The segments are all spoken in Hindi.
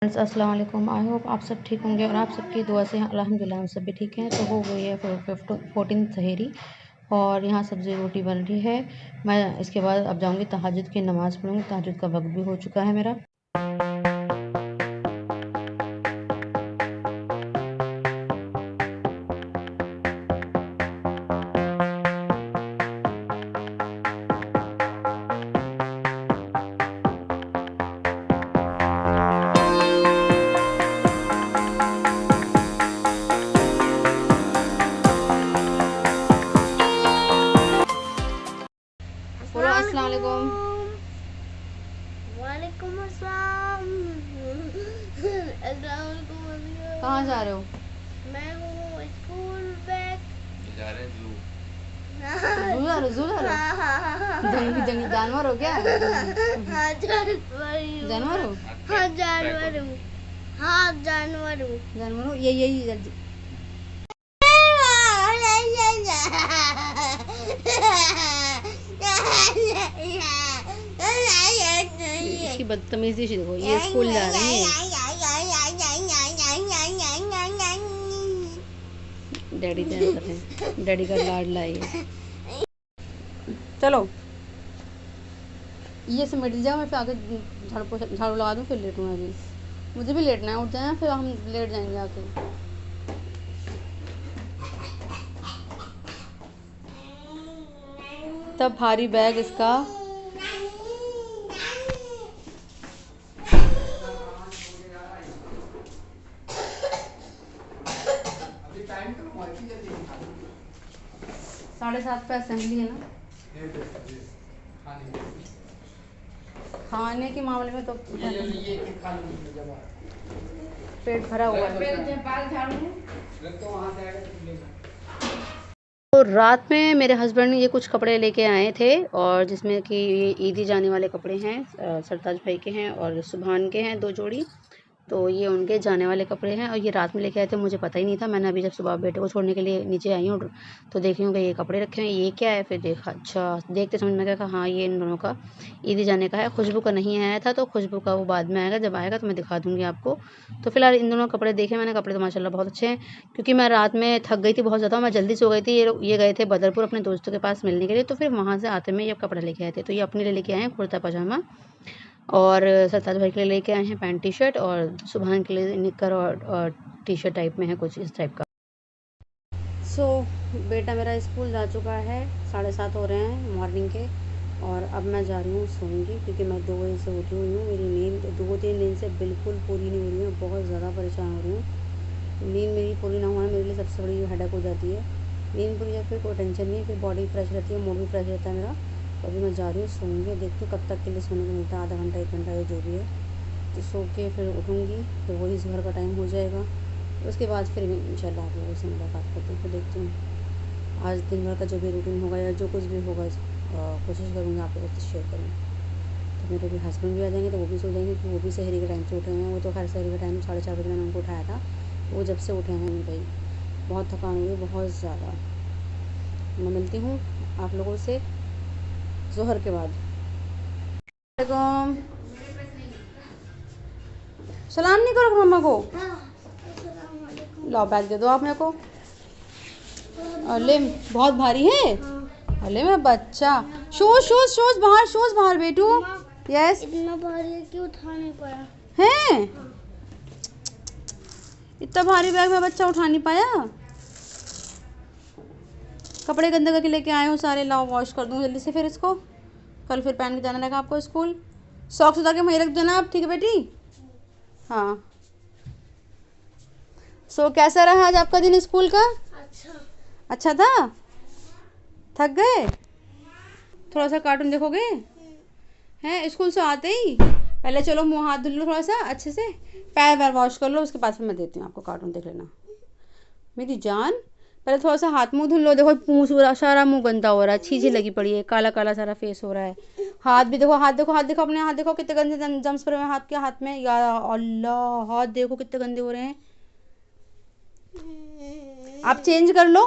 फ्रेंड्स अस्सलाम वालेकुम। आई होप आप सब ठीक होंगे और आप सबकी दुआ से अल्हम्दुलिल्लाह हम सब भी ठीक हैं। तो हो गई है 14 सहरी और यहाँ सब्ज़ी रोटी बन रही है। मैं इसके बाद अब जाऊँगी तहज्जुद की नमाज़ पढ़ूँगी। तहज्जुद का वक्त भी हो चुका है मेरा। बोलो अस्सलाम वालेकुम। वालेकुम अस्सलाम। कहाँ जा रहे हो? मैं हूँ स्कूल बैग जा रहे हैं जू। जू जा रहे हो? जू जा रहे हो? जंगली जानवर हो क्या? हाँ जानवर हूँ। जानवर हो? हाँ जानवर हूँ। हाँ जानवर हूँ। जानवर हो? यही इसकी बदतमीजी देखो, ये स्कूल जा रही है। डैडी कर रहे हैं, डैडी का लाड लाइए। चलो ये समेट जाओ, मैं फिर आगे झाड़ू लगा दूँ, फिर लेटूँ। अभी मुझे भी लेटना है, उठ जाए फिर हम लेट जाएंगे आके। तब भारी बैग इसका। साढ़े 7 पे असेंबली है ना। खाने के मामले में तो पेट भरा हुआ है। तो रात में मेरे हस्बैंड ये कुछ कपड़े लेके आए थे, और जिसमें कि ईदी जाने वाले कपड़े हैं। सरताज भाई के हैं और सुभान के हैं 2 जोड़ी। तो ये उनके जाने वाले कपड़े हैं और ये रात में लेके आए थे, मुझे पता ही नहीं था। मैंने अभी जब सुबह बेटे को छोड़ने के लिए नीचे आई हूँ तो देख रही हूँ कि ये कपड़े रखे हुए हैं। ये क्या है? फिर देखा, अच्छा देखते समझ में गया हाँ ये इन दोनों का ईदी जाने का है। खुशबू का नहीं आया था, तो खुशबू का वो बाद में आएगा, जब आएगा तो मैं दिखा दूँगी आपको। तो फिलहाल इन दोनों कपड़े देखे मैंने। कपड़े तो माशाल्लाह बहुत अच्छे हैं, क्योंकि मैं रात में थक गई थी बहुत ज़्यादा। मैं जल्दी सो गई थी। ये गए थे बदरपुर अपने दोस्तों के पास मिलने के लिए, तो फिर वहाँ से आते में ये कपड़े लेके आए थे। तो ये अपने लिए लेके आए हैं कुर्ता पजामा, और सरताज भाई के लिए लेके आए हैं पैंट टी शर्ट, और सुभान के लिए निक्कर और टी शर्ट टाइप में है, कुछ इस टाइप का। सो बेटा मेरा स्कूल जा चुका है। 7:30 हो रहे हैं मॉर्निंग के, और अब मैं जा रही हूँ सोऊंगी, क्योंकि मैं 2 बजे से उठी हुई हूँ। मेरी नींद 2-3 दिन से बिल्कुल पूरी नहीं हो रही है, बहुत ज़्यादा परेशान हो रही हूँ। नींद मेरी पूरी ना होना मेरे लिए सबसे बड़ी हेडेक हो जाती है। नींद पूरी जाए फिर कोई टेंशन नहीं, फिर बॉडी फ्रेश रहती है, मूड भी फ्रेश रहता है मेरा। तो अभी मैं जा रही हूँ सोऊंगी, देखती हूँ कब तक के लिए सोने को मिलता है, आधा घंटा 1 घंटा या जो भी है। तो सो के फिर उठूँगी, फिर वही सुबह का टाइम हो जाएगा। उसके बाद फिर इंशाल्लाह आप लोगों से मुलाकात करती हूँ। फिर देखती हूँ आज दिन भर का जो भी रूटीन होगा या जो कुछ भी होगा, कोशिश करूँगी आप लोगों से शेयर करूँ। तो मेरे भी हस्बैंड भी आ जाएंगे, तो वो भी सो जाएंगे, क्योंकि वो भी सहरी के टाइम से उठे हुए हैं। वो तो खैर सहरी का टाइम 4:30 बजे मैंने उनको उठाया था, वो जब से उठे हैं भाई, बहुत थकान हुई है, बहुत ज़्यादा। मैं मिलती हूँ आप लोगों से ज़ोहर के बाद। सलाम नहीं करो मम्मा को। लाओ बैग दे दो आप मेरे को। अले बहुत भारी है। अले मैं बच्चा। शूज बाहर बेटू। यस। इतना भारी है कि उठा नहीं पाया है। इतना भारी बैग में बच्चा उठा नहीं पाया। कपड़े गंदे करके लेके आए हूँ सारे, लाओ वॉश कर दूँ जल्दी से फिर इसको। कल फिर पहन के जाना रहेगा आपको स्कूल। सॉक्स उतार के वहीं रख देना आप, ठीक है बेटी? हाँ। सो कैसा रहा आज आपका दिन स्कूल का? अच्छा था? थक गए? थोड़ा सा कार्टून देखोगे? हैं स्कूल से आते ही पहले चलो मुँह हाथ धुल लो थोड़ा सा अच्छे से, पैर वैर वॉश कर लो, उसके बाद फिर मैं देती हूँ आपको कार्टून देख लेना मेरी जान। पहले थोड़ा सा हाथ मुंह धुल लो। देखो मुँह पूरा सारा मुंह गंदा हो रहा है, छीछी लगी पड़ी है, काला काला सारा फेस हो रहा है। हाथ भी देखो, हाथ देखो अपने हाथ देखो कितने गंदे जम्स पड़े हुए हाथ के, हाथ में। या अल्लाह, हाथ देखो कितने गंदे हो रहे हैं। आप चेंज कर लो,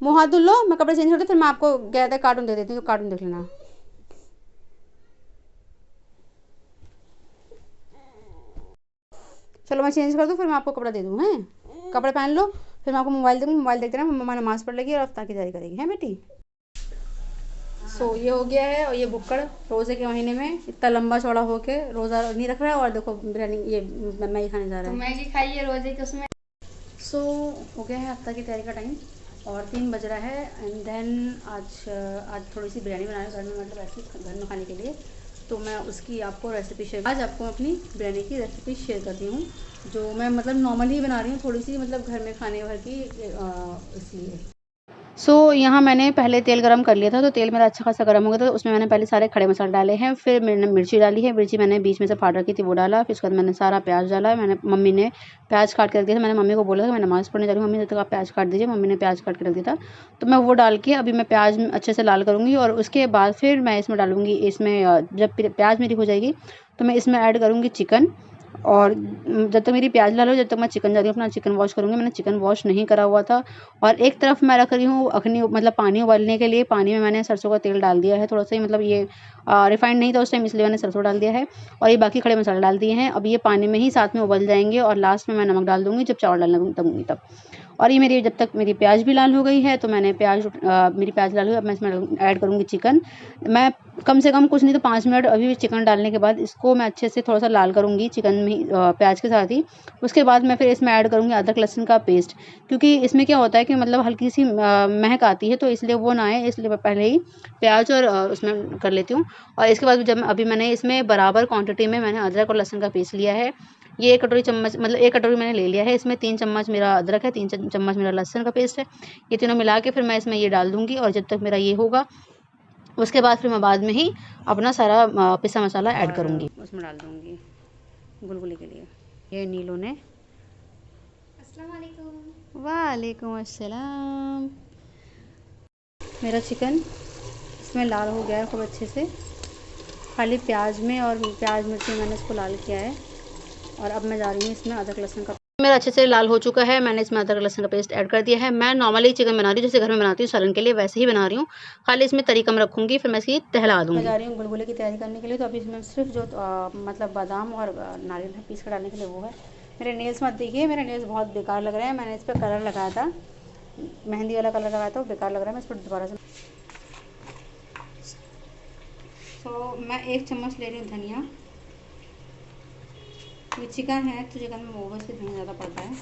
मुँह हाथ धुल लो, मैं कपड़े चेंज करती, फिर मैं आपको गया था कार्टून दे देती हूँ, तो कार्टून देख लेना। चलो मैं चेंज कर दूँ, फिर मैं आपको कपड़ा दे दूँ। हैं, कपड़े पहन लो, फिर मैं आपको मोबाइल दूँगी। मोबाइल देखते रहना, मम्मा नमाज़ पढ़ लेगी और अफ्तार की तैयारी करेगी, है बेटी। सो ये हो गया है। और ये बुक्कड़ रोज़े के महीने में इतना लंबा चौड़ा होके रोज़ा नहीं रख रहा है, और देखो बिरयानी ये मैगी खाने जा रहा है। मैगी खाइए रोजे के उसमें। सो हो गया है अफ्तार की तैयारी का टाइम, और 3 बज रहा है। एंड देन आज थोड़ी सी बिरयानी बना रही हूँ घर में, मतलब ऐसे घर में खाने के लिए। तो मैं उसकी आपको रेसिपी शेयर, आज आपको अपनी बिरयानी की रेसिपी शेयर करती हूँ, जो मैं मतलब नॉर्मल ही बना रही हूँ, थोड़ी सी मतलब घर में खाने भर की, इसलिए। यहाँ मैंने पहले तेल गरम कर लिया था, तो तेल मेरा अच्छा खासा गरम हो गया था। तो उसमें मैंने पहले सारे खड़े मसाले डाले हैं, फिर मैंने मिर्ची डाली है, मिर्ची मैंने बीच में से फाड़ रखी थी वो डाला, फिर उसके बाद मैंने सारा प्याज डाला। मम्मी ने प्याज काट के रख दिया था, मैंने मम्मी को बोला था मैं नमाज़ पढ़ने जा रही हूँ, मम्मी जब तक आप प्याज काट दीजिए। मम्मी ने प्याज काट के रख दिया था, तो मैं वो डाल के अभी मैं प्याज अच्छे से लाल करूँगी, और उसके बाद फिर मैं इसमें डालूँगी, जब प्याज मेरी हो जाएगी तो मैं इसमें ऐड करूँगी चिकन। और जब तक मेरी प्याज लाल हो, जब तक मैं चिकन जा रही हूँ अपना चिकन वॉश करूँगी। मैंने चिकन वॉश नहीं करा हुआ था, और एक तरफ मैं रख रही हूँ अखनी, मतलब पानी उबालने के लिए। पानी में मैंने सरसों का तेल डाल दिया है थोड़ा सा ही, मतलब ये रिफाइंड नहीं था उस टाइम, इसलिए मैंने सरसों डाल दिया है, और ये बाकी खड़े मसाले डाल दिए हैं। अब ये पानी में ही साथ में उबल जाएंगे, और लास्ट में मैं नमक डाल दूँगी जब चावल डालना दूँगी तब। और ये मेरी जब तक मेरी प्याज भी लाल हो गई है, तो मैंने मेरी प्याज लाल हुई, अब मैं इसमें ऐड करूँगी चिकन। मैं कम से कम कुछ नहीं तो 5 मिनट अभी भी चिकन डालने के बाद इसको मैं अच्छे से थोड़ा सा लाल करूँगी चिकन में, प्याज के साथ ही। उसके बाद मैं फिर इसमें ऐड करूँगी अदरक लहसुन का पेस्ट, क्योंकि इसमें क्या होता है कि मतलब हल्की सी महक आती है, तो इसलिए वो ना आए, इसलिए मैं पहले ही प्याज और उसमें कर लेती हूँ। और इसके बाद जब अभी मैंने इसमें बराबर क्वांटिटी में मैंने अदरक और लहसुन का पेस्ट लिया है। ये 1 कटोरी चम्मच, मतलब 1 कटोरी मैंने ले लिया है। इसमें 3 चम्मच मेरा अदरक है, 3 चम्मच मेरा लहसुन का पेस्ट है। ये तीनों मिला के फिर मैं इसमें ये डाल दूँगी, और जब तक मेरा ये होगा उसके बाद फिर मैं बाद में ही अपना सारा पिसा मसाला ऐड करूँगी, उसमें डाल दूँगी गुलगुले के लिए। ये नीलो ने अस्सलाम वालेकुम। वालेकुम अस्सलाम। मेरा चिकन इसमें लाल हो गया है खूब अच्छे से, खाली प्याज में और प्याज मिर्च में मैंने इसको लाल किया है। और अब मैं जा रही हूँ इसमें अदरक लहसुन का, मेरा अच्छे से लाल हो चुका है। मैंने इसमें अदरक लहसुन का पेस्ट ऐड कर दिया है। मैं नॉर्मली चिकन बना रही हूँ, जैसे घर में बनाती हूँ सालन के लिए, वैसे ही बना रही हूँ, खाली इसमें तरी कम रखूँगी, फिर मैं इसकी टहला दूँगी। मैं जा रही हूँ गुलगुले की तैयारी करने के लिए, तो अभी इसमें सिर्फ जो मतलब बादाम और नारियल है पीस कर डालने के लिए वो है। मेरे नेल्स मत देखिए, मेरे नेल्स बहुत बेकार लग रहे हैं। मैंने इस पर कलर लगाया था, मेहंदी वाला कलर लगाया था, वो बेकार लग रहा है। मैं इस पर दोबारा से मैं 1 चम्मच ले रही हूँ धनिया। ये चिकन है तो चिकन में मोगो से धनिया ज़्यादा पड़ता है।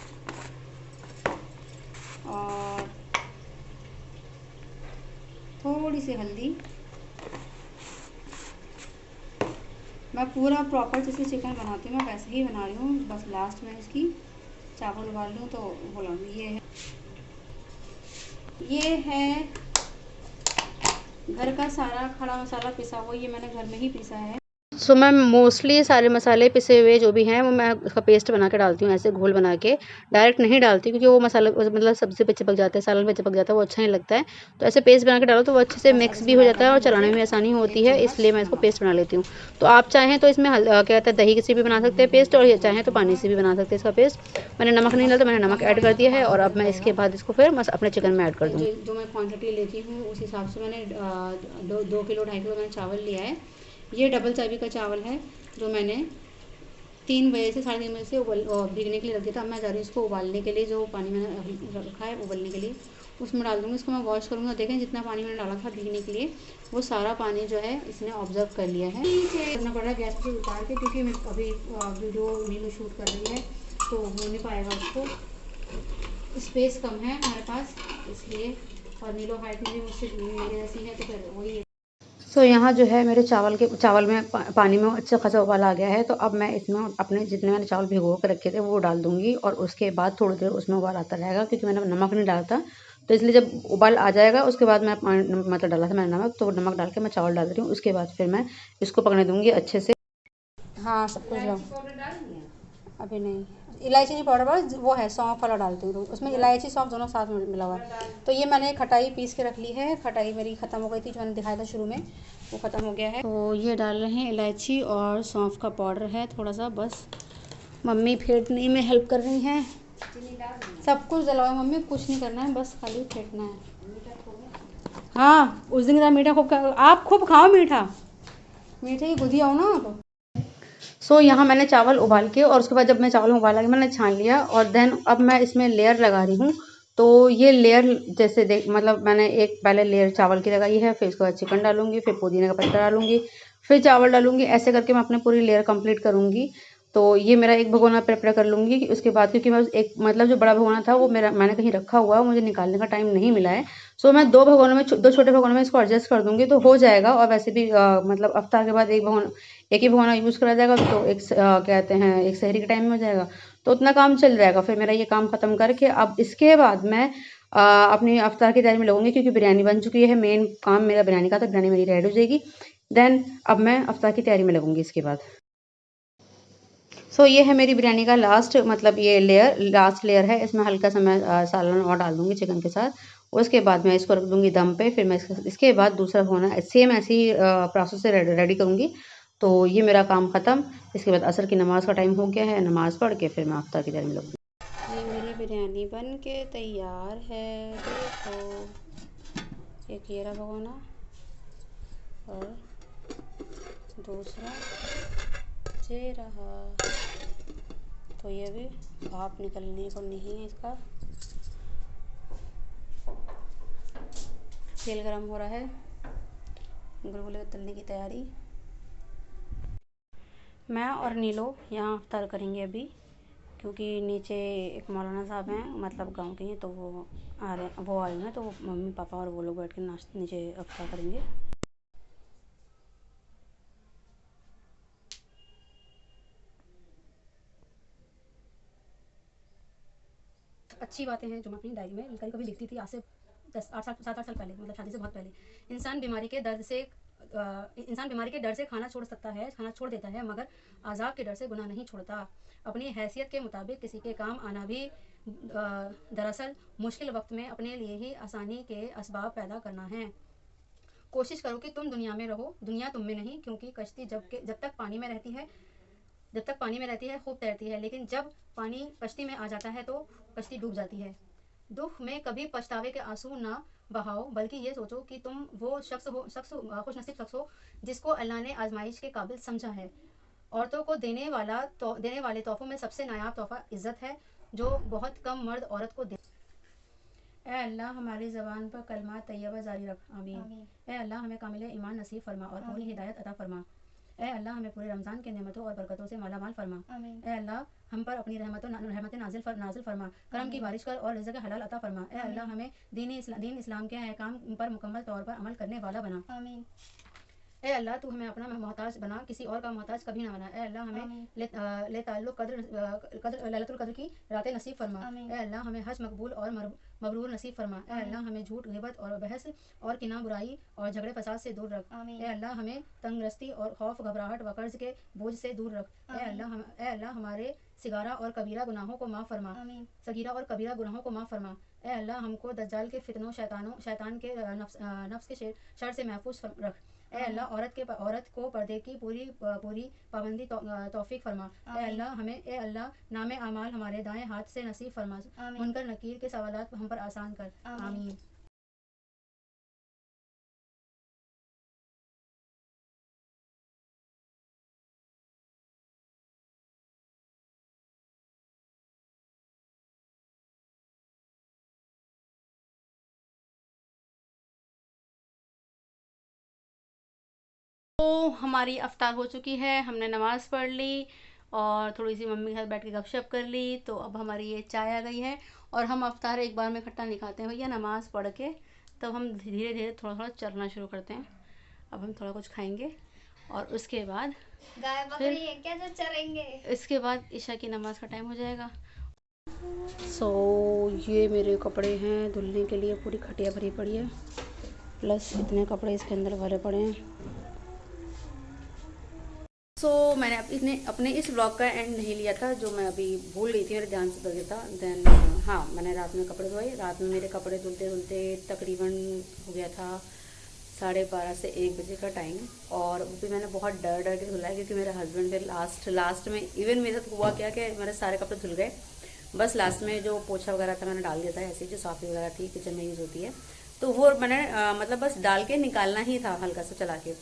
और थोड़ी सी हल्दी। मैं पूरा प्रॉपर जैसे चिकन बनाती हूँ मैं वैसे ही बना रही हूँ, बस लास्ट में इसकी चावल उबाल लूँ तो बोलाऊँगी। ये है घर का सारा खड़ा मसाला पिसा हुआ, ये मैंने घर में ही पिसा है। मैं मोस्टली सारे मसाले पिसे हुए जो भी हैं वो मैं उसका पेस्ट बना के डालती हूँ, ऐसे घोल बना के डायरेक्ट नहीं डालती, क्योंकि वो मसाला मतलब सब्ज़ी पे चिपक जाता है, सालन पे चिपक जाता है, वो अच्छा नहीं लगता है। तो ऐसे पेस्ट बना के डालो तो वो अच्छे से मिक्स भी हो जाता है और चलाने में आसानी होती है, इसलिए मैं इसको पेस्ट बना लेती हूँ। तो आप चाहें तो इसमें क्या कहते हैं दही से भी बना सकते हैं पेस्ट, और ये चाहें तो पानी से भी बना सकते हैं इसका पेस्ट। मैंने नमक नहीं डाला तो मैंने नमक ऐड कर दिया है, और अब मैं इसके बाद इसको फिर अपने चिकन में ऐड कर दूँगी। जो मैं क्वान्टिटी लेती हूँ उस हिसाब से मैंने 2 किलो 2.5 किलो मैंने चावल लिया है। ये डबल चाबी का चावल है जो मैंने 3 बजे से 3:30 बजे से भीगने के लिए रख दिया था। अब मैं जा रही हूँ इसको उबालने के लिए, जो पानी मैंने रखा है उबलने के लिए उसमें डाल दूँगी। इसको मैं वॉश करूँगा। देखें जितना पानी मैंने डाला था भीगने के लिए वो सारा पानी जो है इसने ऑब्जर्व कर लिया है। करना पड़ रहा है गैस से उतार के, क्योंकि मैं अभी वीडियो नीलू शूट कर रही है तो हो नहीं पाएगा, उसको स्पेस कम है हमारे पास इसलिए, और नीलो हाइट में भी मुझसे मेरे जैसी है तो फिर वही है। यहाँ जो है मेरे चावल में पानी में अच्छा खासा उबाल आ गया है, तो अब मैं इसमें अपने जितने मैंने चावल भिगो कर रखे थे वो डाल दूँगी, और उसके बाद थोड़ी देर उसमें उबाल आता रहेगा, क्योंकि मैंने नमक नहीं डाला था, तो इसलिए जब उबाल आ जाएगा उसके बाद मैं मतलब डाला था मैंने नमक, तो नमक डाल के मैं चावल डाल रही हूँ। उसके बाद फिर मैं इसको पकने दूँगी अच्छे से। हाँ सब कुछ अभी नहीं, इलायची नहीं पाउडर बस वो है, सौंफ वाला डालती हूँ, उसमें इलायची सौंफ दोनों साथ में मिला हुआ है। तो ये मैंने खटाई पीस के रख ली है, खटाई मेरी ख़त्म हो गई थी जो मैंने दिखाया था शुरू में, वो ख़त्म हो गया है। तो ये डाल रहे हैं इलायची और सौंफ का पाउडर है थोड़ा सा, बस मम्मी फेंटने में हेल्प कर रही हैं। सब कुछ डलवाओ मम्मी, कुछ नहीं करना है, बस खाली फेंटना है। हाँ उस दिन मीठा खूब आप खूब खाओ मीठा, मीठे की गुदी आओ ना आप। यहाँ मैंने चावल उबाल के और उसके बाद जब मैं चावल उबाला के मैंने छान लिया और देन अब मैं इसमें लेयर लगा रही हूँ। तो ये लेयर जैसे देख मतलब मैंने एक पहले लेयर चावल की लगाई है, फिर उसके बाद चिकन डालूँगी, फिर पुदीने का पत्ता डालूँगी, फिर चावल डालूँगी। ऐसे करके मैं अपनी पूरी लेयर कंप्लीट करूँगी। तो ये मेरा एक भगोना प्रिपेयर कर लूँगी। उसके बाद क्योंकि मैं एक मतलब जो बड़ा भगोना था वो मैंने कहीं रखा हुआ है, मुझे निकालने का टाइम नहीं मिला है। मैं 2 भगोनों में 2 छोटे भगोनों में इसको एडजस्ट कर दूँगी तो हो जाएगा। और वैसे भी मतलब इफ्तार के बाद एक ही भगोना यूज़ करा जाएगा तो कहते हैं एक सहरी के टाइम में हो जाएगा, तो उतना काम चल जाएगा। फिर मेरा ये काम ख़त्म करके अब इसके बाद मैं अपनी इफ्तार की तैयारी में लगूँगी क्योंकि बिरयानी बन चुकी है। मेन काम मेरा बिरयानी का, तो बिरयानी मेरी रेडी हो जाएगी। देन अब मैं इफ्तार की तैयारी में लगूँगी इसके बाद। ये है मेरी बिरयानी का लास्ट मतलब ये लास्ट लेयर है। इसमें हल्का सा मैं सालन और डाल दूँगी चिकन के साथ। उसके बाद मैं इसको रख दूँगी दम पे। फिर मैं इसके बाद दूसरा होना सेम ऐसे ही प्रोसेस से रेडी करूँगी। तो ये मेरा काम ख़त्म। इसके बाद असर की नमाज़ का टाइम हो गया है, नमाज़ पढ़ के फिर मैं इफ्तार की तैयारी में लगूँगी। ये मेरी बिरयानी बन के तैयार है। देखो, एक ये रहा भगोना और दूसरा ये रहा। तो ये भी भाप निकलने को नहीं है इसका। तेल गरम हो रहा है, गुलगुले तलने की तैयारी। मैं और नीलो यहाँ इफ्तार करेंगे अभी, क्योंकि नीचे एक मौलाना साहब हैं मतलब गांव के हैं, तो वो आए हुए हैं। तो मम्मी पापा और वो लोग बैठ के नीचे इफ्तार करेंगे। अच्छी बातें हैं जो मैं अपनी डायरी में कभी कभी लिखती थी आज से 7-8 साल पहले, मतलब शादी से बहुत पहले। इंसान बीमारी के डर से खाना छोड़ सकता है, खाना छोड़ देता है, मगर आज़ाब के डर से गुनाह नहीं छोड़ता। अपनी हैसियत के मुताबिक किसी के काम आना भी दरअसल मुश्किल वक्त में अपने लिए ही आसानी के असबाब पैदा करना है। कोशिश करो कि तुम दुनिया में रहो, दुनिया तुम में नहीं, क्योंकि कश्ती जब तक पानी में रहती है खूब तैरती है, लेकिन जब पानी कश्ती में आ जाता है तो कश्ती डूब जाती है। दुख में कभी पछतावे के आंसू ना बहाओ, बल्कि ये सोचो कि तुम वो खुशनसीब शख्स हो जिसको अल्लाह ने आजमाइश के काबिल समझा है। औरतों को देने वाले तोहफों में सबसे नायाब तोहफा इज्जत है, जो बहुत कम मर्द औरत को दे। ए अल्लाह हमारी ज़बान पर कलमा तैयबा जारी रख, आमीन। ए अल्लाह हमें कामिल ईमान नसीब फरमा और पूरी हिदायत अता फरमा। ए अल्लाह हमें पूरे रमज़ान के नेमतों और बरकतों से मालामाल फरमा। ए अल्लाह हम पर अपनी रहमतें नाजिल फरमा, करम की बारिश कर और रिज़्क़ हलाल अता फरमा। ए अल्लाह हमें दीन इस्लाम के अहकाम पर मुकम्मल तौर पर अमल करने वाला बना। ए अल्लाह तू हमें अपना मोहताज बना, किसी और का मोहताज कभी ना बना। ए अल्लाह हमें ले ताल्लुक़ लैलतुल क़द्र की रातें नसीब फरमा। ए अल्लाह हमें हज मकबूल और मबरूर नसीब फरमा। ए अल्लाह हमें झूठ, ग़ीबत और बहस और किना, बुराई और झगड़े फसाद से दूर रख। ए अल्लाह हमें तंगरस्ती और खौफ, घबराहट व कर्ज के बोझ से दूर रख। ए अल्लाह हमारे सगीरा और कबीरा गुनाहों को माफ़ फरमा। ए अल्लाह हमको दज्जाल के फितनों, शैतान के नफ्स के शर से महफूज रख। ए अल्लाह औरत को पर्दे की पूरी पाबंदी तौफीक फरमा। ए अल्लाह नामे अमाल हमारे दाएं हाथ से नसीब फरमा। मुनकर नकीर के सवालात हम पर आसान कर, आमीन। तो हमारी अफ्तार हो चुकी है, हमने नमाज़ पढ़ ली और थोड़ी सी मम्मी के साथ बैठ के गपशप कर ली। तो अब हमारी ये चाय आ गई है और हम अफ्तार एक बार में इकट्ठा नहीं खाते हैं भैया, नमाज़ पढ़ के तब हम धीरे धीरे थोड़ा थोड़ा चलना शुरू करते हैं। अब हम थोड़ा कुछ खाएंगे और उसके बाद गाय बकरी है क्या जो चरेंगे? इसके बाद ईशा की नमाज का टाइम हो जाएगा। ये मेरे कपड़े हैं धुलने के लिए, पूरी खटिया भरी पड़ी है, प्लस इतने कपड़े इसके अंदर भरे पड़े हैं। मैंने अपने इस ब्लॉग का एंड नहीं लिया था, जो मैं अभी भूल गई थी, मेरे ध्यान से बदल था। देन हाँ, मैंने रात में कपड़े धोए। रात में मेरे कपड़े धुलते धुलते तकरीबन हो गया था 12:30 से 1 बजे का टाइम। और वो भी मैंने बहुत डर के धुला है, क्योंकि मेरे हस्बैंड फिर लास्ट में इवन मेरे साथ हुआ क्या कि मेरे सारे कपड़े धुल गए। बस लास्ट में जो पोछा वगैरह था मैंने डाल दिया था, ऐसे जो साफ़ी वगैरह थी किचन में यूज़ होती है, तो वो मैंने मतलब बस डाल के निकालना ही था हल्का सा चला के।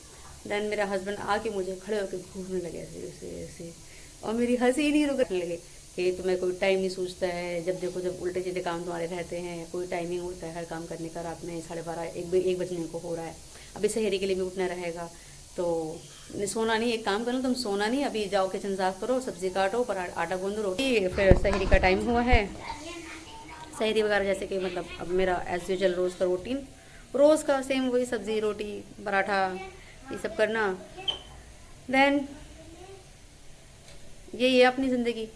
देन मेरा हस्बैंड आके मुझे खड़े होकर घूरने लगे ऐसे ऐसे ऐसे, और मेरी हंसी ही नहीं रुकने लगे कि तुम्हें कोई टाइम नहीं सूझता है, जब देखो जब उल्टे सीधे काम तुम्हारे रहते हैं, कोई टाइमिंग होता है हर काम करने का, रात में 12:30 1 बजने को हो रहा है, अभी सहेरी के लिए भी उठना रहेगा, तो सोना नहीं, एक काम करो तुम सोना नहीं, अभी जाओ किचन साफ करो, सब्जी काटो, पर आटा गूंदो, रोटी, फिर सहेरी का टाइम हुआ है, सहेरी वगैरह जैसे कि मतलब अब मेरा एज यूजल रोज़ का रूटीन, रोज़ का सेम वही सब्ज़ी रोटी पराठा ये सब करना। देन यही है अपनी ज़िंदगी।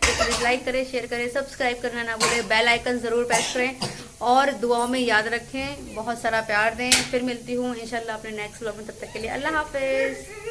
तो प्लीज़ लाइक करें, शेयर करें, सब्सक्राइब करना ना भूलें, बेल आइकन ज़रूर प्रेस करें और दुआओं में याद रखें, बहुत सारा प्यार दें। फिर मिलती हूँ इंशाल्लाह अपने नेक्स्ट व्लॉग में, तब तक के लिए अल्लाह हाफिज़।